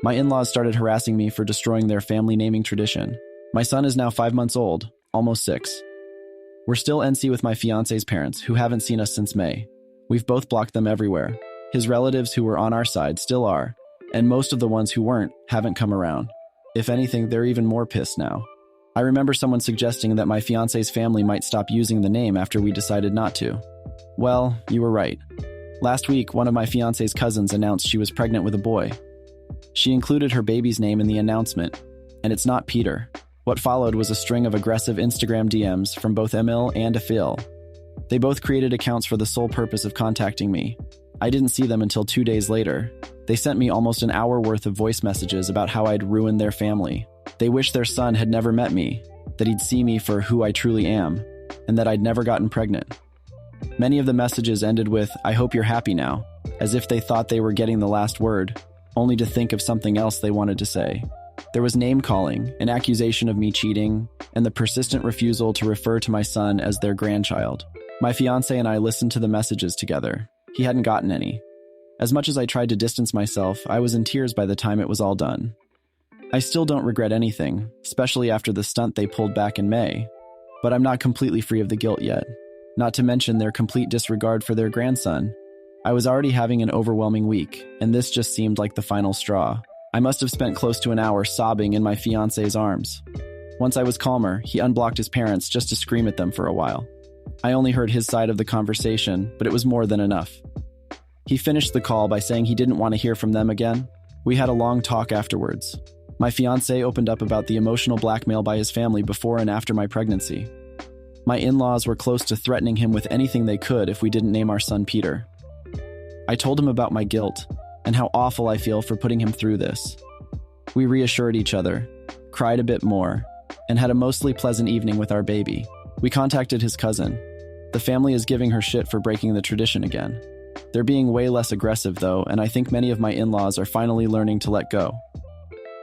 My in-laws started harassing me for destroying their family naming tradition. My son is now 5 months old, almost 6. We're still NC with my fiancé's parents, who haven't seen us since May. We've both blocked them everywhere. His relatives who were on our side still are, and most of the ones who weren't haven't come around. If anything, they're even more pissed now. I remember someone suggesting that my fiancé's family might stop using the name after we decided not to. Well, you were right. Last week, one of my fiancé's cousins announced she was pregnant with a boy. She included her baby's name in the announcement, and it's not Peter. What followed was a string of aggressive Instagram DMs from both Emil and Afil. They both created accounts for the sole purpose of contacting me. I didn't see them until 2 days later. They sent me almost an hour worth of voice messages about how I'd ruined their family. They wished their son had never met me, that he'd see me for who I truly am, and that I'd never gotten pregnant. Many of the messages ended with, "I hope you're happy now," as if they thought they were getting the last word, only to think of something else they wanted to say. There was name-calling, an accusation of me cheating, and the persistent refusal to refer to my son as their grandchild. My fiancé and I listened to the messages together. He hadn't gotten any. As much as I tried to distance myself, I was in tears by the time it was all done. I still don't regret anything, especially after the stunt they pulled back in May, but I'm not completely free of the guilt yet. Not to mention their complete disregard for their grandson. I was already having an overwhelming week, and this just seemed like the final straw. I must have spent close to an hour sobbing in my fiancé's arms. Once I was calmer, he unblocked his parents just to scream at them for a while. I only heard his side of the conversation, but it was more than enough. He finished the call by saying he didn't want to hear from them again. We had a long talk afterwards. My fiancé opened up about the emotional blackmail by his family before and after my pregnancy. My in-laws were close to threatening him with anything they could if we didn't name our son Peter. I told him about my guilt and how awful I feel for putting him through this. We reassured each other, cried a bit more, and had a mostly pleasant evening with our baby. We contacted his cousin. The family is giving her shit for breaking the tradition again. They're being way less aggressive though, and I think many of my in-laws are finally learning to let go.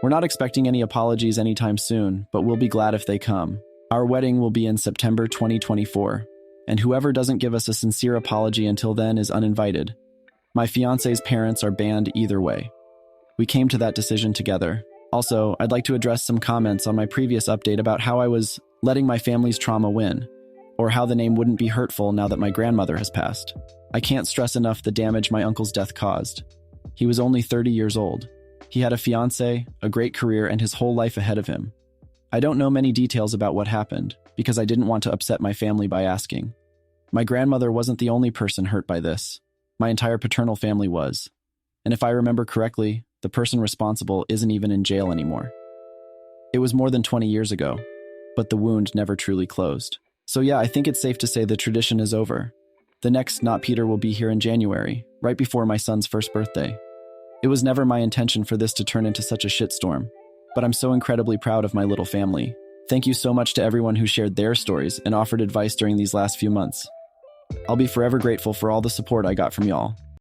We're not expecting any apologies anytime soon, but we'll be glad if they come. Our wedding will be in September 2024, and whoever doesn't give us a sincere apology until then is uninvited. My fiancé's parents are banned either way. We came to that decision together. Also, I'd like to address some comments on my previous update about how I was letting my family's trauma win, or how the name wouldn't be hurtful now that my grandmother has passed. I can't stress enough the damage my uncle's death caused. He was only 30 years old. He had a fiancé, a great career, and his whole life ahead of him. I don't know many details about what happened, because I didn't want to upset my family by asking. My grandmother wasn't the only person hurt by this. My entire paternal family was. And if I remember correctly, the person responsible isn't even in jail anymore. It was more than 20 years ago, but the wound never truly closed. So yeah, I think it's safe to say the tradition is over. The next Not Peter will be here in January, right before my son's first birthday. It was never my intention for this to turn into such a shitstorm, but I'm so incredibly proud of my little family. Thank you so much to everyone who shared their stories and offered advice during these last few months. I'll be forever grateful for all the support I got from y'all.